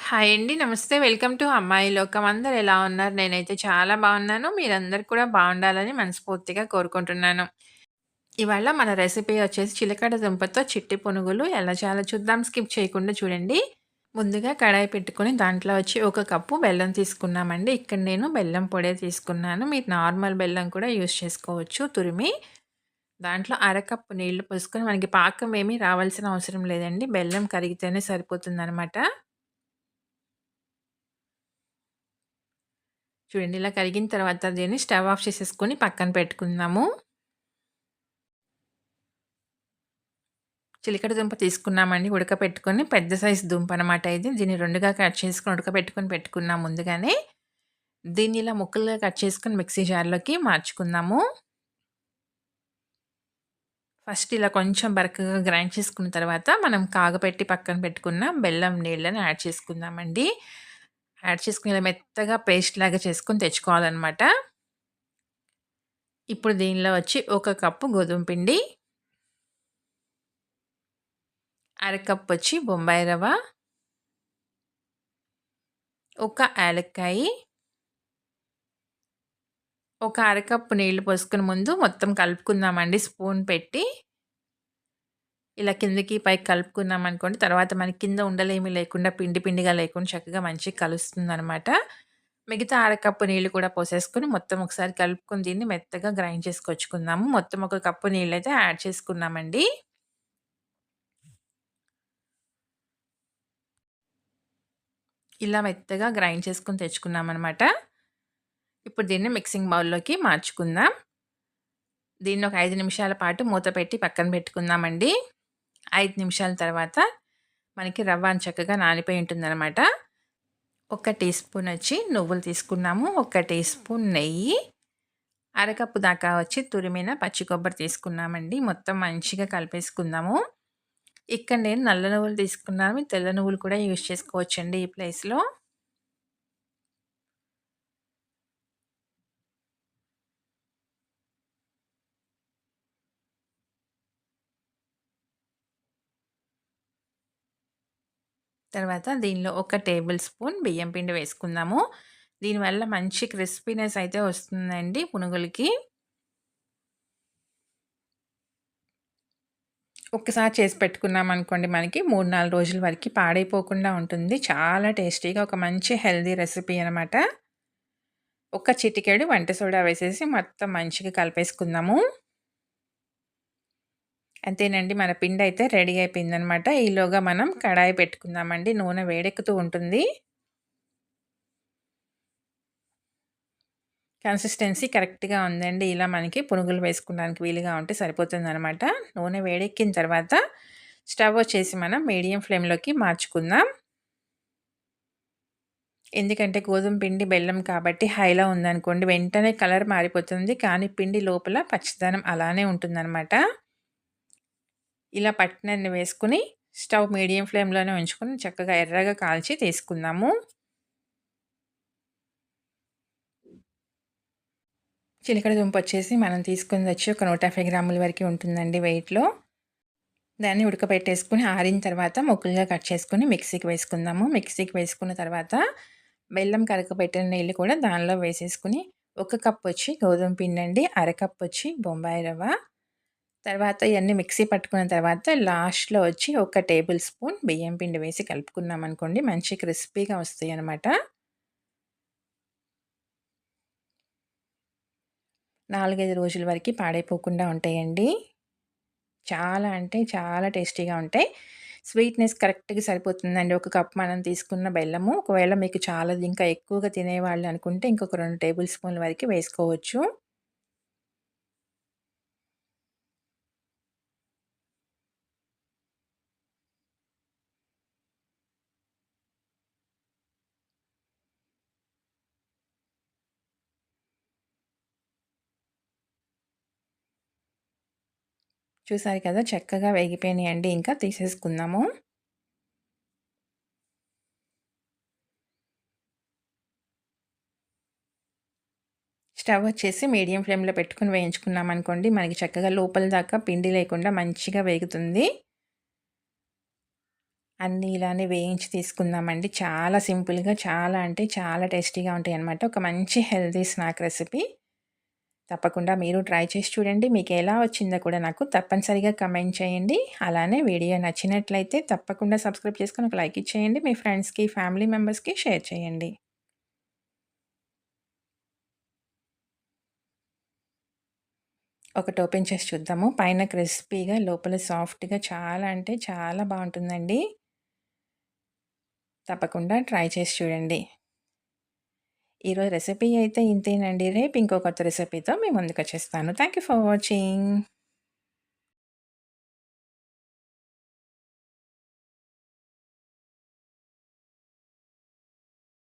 Hi అండి. నమస్తే. Welcome to అమ్మాయి లోకం. అందరూ ఎలా ఉన్నారు? నేనైతే చాలా బాగున్నాను. మీరందరూ కూడా బాగుండాలని మనస్ఫూర్తిగా కోరుకుంటున్నాను. ఇవాళ మన రెసిపీ వచ్చేసి చిలకడ దుంపతో చిట్టి పునుగులు ఎలా చేయాలో చూద్దాం. స్కిప్ చేయకుండా చూడండి. ముందుగా కడాయి పెట్టుకొని దాంట్లో వచ్చి ఒక కప్పు బెల్లం తీసుకున్నామండి. ఇక్కడ నేను బెల్లం పొడే తీసుకున్నాను. మీరు నార్మల్ బెల్లం కూడా యూజ్ చేసుకోవచ్చు తురిమి. దాంట్లో అరకప్పు నీళ్లు పోసుకొని మనకి పాకం ఏమీ రావాల్సిన అవసరం లేదండి. బెల్లం కరిగితేనే సరిపోతుందనమాట. చూడండి ఇలా కరిగిన తర్వాత దీన్ని స్టవ్ ఆఫ్ చేసేసుకొని పక్కన పెట్టుకుందాము. చిలకడ దుంప తీసుకున్నామండి ఉడకపెట్టుకొని. పెద్ద సైజు దుంప అనమాట ఇది. దీన్ని 2గా కట్ చేసుకొని ఉడకపెట్టుకొని పెట్టుకున్నాం ముందుగానే. దీన్ని ఇలా ముక్కలుగా కట్ చేసుకొని మిక్సీ జార్‌లోకి మార్చుకుందాము. ఫస్ట్ ఇలా కొంచెం బరకగా గ్రైండ్ చేసుకున్న తర్వాత మనం కాగపెట్టి పక్కన పెట్టుకున్న బెల్లం నీళ్ళని యాడ్ చేసుకుందామండి. యాడ్ చేసుకొని ఇలా మెత్తగా పేస్ట్ లాగా చేసుకొని తెచ్చుకోవాలనమాట. ఇప్పుడు దీనిలో వచ్చి ఒక కప్పు గోధుమ పిండి, అరకప్పు వచ్చి బొంబాయి రవ్వ, ఒక యాలక్కాయి, ఒక అరకప్పు నీళ్లు పోసుకొని ముందు మొత్తం కలుపుకుందామండి స్పూన్ పెట్టి. ఇలా కిందకి పైకి కలుపుకున్నామనుకోండి, తర్వాత మనకి కింద ఉండలేమి లేకుండా పిండి పిండిగా లేకుండా చక్కగా మంచిగా కలుస్తుందనమాట. మిగతా అరకప్పు నీళ్లు కూడా పోసేసుకొని మొత్తం ఒకసారి కలుపుకొని దీన్ని మెత్తగా గ్రైండ్ చేసుకొచ్చుకుందాము. మొత్తం ఒక కప్పు నీళ్ళైతే యాడ్ చేసుకున్నామండి. ఇలా మెత్తగా గ్రైండ్ చేసుకొని తెచ్చుకున్నామనమాట. ఇప్పుడు దీన్ని మిక్సింగ్ బౌల్‌లోకి మార్చుకుందాం. దీన్ని ఒక 5 నిమిషాల పాటు మూత పెట్టి పక్కన పెట్టుకుందామండి. 5 నిమిషాల తర్వాత మనకి రవ్వ చక్కగా నానిపోయి ఉంటుందనమాట. ఒక టీ స్పూన్ వచ్చి నువ్వులు తీసుకున్నాము. ఒక టీ స్పూన్ నెయ్యి, అరకప్పు దాకా వచ్చి తురిమిన పచ్చి కొబ్బరి తీసుకున్నామండి. మొత్తం మంచిగా కలిపేసుకుందాము. ఇక్కడ నేను నల్ల నువ్వులు తీసుకున్నాను. తెల్ల నువ్వులు కూడా యూజ్ చేసుకోవచ్చండి ఈ ప్లేస్‌లో. తర్వాత దీనిలో ఒక టేబుల్ స్పూన్ బియ్యం పిండి వేసుకుందాము. దీనివల్ల మంచి క్రిస్పీనెస్ అయితే వస్తుందండి పునుగులకి. ఒక్కసారి చేసి పెట్టుకున్నామనుకోండి మనకి 3, 4 రోజుల వరకి పాడైపోకుండా ఉంటుంది. చాలా టేస్టీగా ఒక మంచి హెల్తీ రెసిపీ అనమాట. ఒక చిటికెడు వంట సోడా వేసేసి మొత్తం మంచిగా కలిపేసుకుందాము. అంతేనండి, మన పిండయితే రెడీ అయిపోయిందనమాట. ఈలోగా మనం కడాయి పెట్టుకుందామండి. నూనె వేడెక్కుతూ ఉంటుంది. కన్సిస్టెన్సీ కరెక్ట్‌గా ఉందండి. ఇలా మనకి పునుగులు వేసుకోవడానికి వీలుగా ఉంటే సరిపోతుందనమాట. నూనె వేడెక్కిన తర్వాత స్టవ్ వచ్చేసి మనం మీడియం ఫ్లేమ్‌లోకి మార్చుకుందాం. ఎందుకంటే గోధుమ పిండి, బెల్లం కాబట్టి హైలో ఉందనుకోండి వెంటనే కలర్ మారిపోతుంది. కానీ పిండి లోపల పచ్చిదనం అలానే ఉంటుందనమాట. ఇలా పట్టినన్ని వేసుకొని స్టవ్ మీడియం ఫ్లేమ్‌లోనే ఉంచుకొని చక్కగా ఎర్రగా కాల్చి తీసుకుందాము. చిలకడ దుంప వచ్చేసి మనం తీసుకుందొచ్చి ఒక 150 గ్రాముల వరకి ఉంటుందండి వెయిట్‌లో. దాన్ని ఉడకబెట్టేసుకొని ఆరిన తర్వాత ముక్కలుగా కట్ చేసుకొని మిక్సీకి వేసుకుందాము. మిక్సీకి వేసుకున్న తర్వాత బెల్లం కరగబెట్టిన నీళ్ళు కూడా దానిలో వేసేసుకొని, ఒక కప్ వచ్చి గోధుమ పిండండి, అరకప్ వచ్చి బొంబాయి రవ్వ, తర్వాత ఇయన్నీ మిక్సీ పట్టుకున్న తర్వాత లాస్ట్‌లో వచ్చి ఒక టేబుల్ స్పూన్ బియ్యం పిండి వేసి కలుపుకున్నామనుకోండి మంచి క్రిస్పీగా వస్తాయనమాట. 4, 5 రోజుల వరకి పాడైపోకుండా ఉంటాయండి. చాలా అంటే చాలా టేస్టీగా ఉంటాయి. స్వీట్‌నెస్ కరెక్ట్‌గా సరిపోతుందండి. ఒక కప్ మనం తీసుకున్న బెల్లము. ఒకవేళ మీకు చాలా ఇంకా ఎక్కువగా తినేవాళ్ళు అనుకుంటే ఇంకొక 2 టేబుల్ స్పూన్ల వరకి వేసుకోవచ్చు. చూసారు కదా! చక్కగా వేగిపోయినాయండి. ఇంకా తీసేసుకుందాము. స్టవ్ వచ్చేసి మీడియం ఫ్లేమ్‌లో పెట్టుకొని వేయించుకున్నామనుకోండి మనకి చక్కగా లోపల దాకా పిండి లేకుండా మంచిగా వేగుతుంది. అన్నీ ఇలానే వేయించి తీసుకుందామండి. చాలా సింపుల్‌గా చాలా అంటే చాలా టేస్టీగా ఉంటాయన్నమాట. ఒక మంచి హెల్తీ స్నాక్ రెసిపీ. తప్పకుండా మీరు ట్రై చేసి చూడండి. మీకెలా వచ్చిందో కూడా నాకు తప్పనిసరిగా కమెంట్ చేయండి. అలానే వీడియో నచ్చినట్లయితే తప్పకుండా సబ్స్క్రైబ్ చేసుకొని ఒక లైక్ ఇచ్చేయండి. మీ ఫ్రెండ్స్‌కి, ఫ్యామిలీ మెంబర్స్‌కి షేర్ చేయండి. ఒకటి ఓపెన్ చేసి చూద్దాము. పైన క్రిస్పీగా, లోపల సాఫ్ట్‌గా చాలా అంటే చాలా బావుంటుందండి. తప్పకుండా ట్రై చేసి చూడండి. ఈరోజు రెసిపీ అయితే ఇంతేనండి. రేపు ఇంకో కొత్త రెసిపీతో మీ ముందుకొచ్చేస్తాను. Thank you for watching.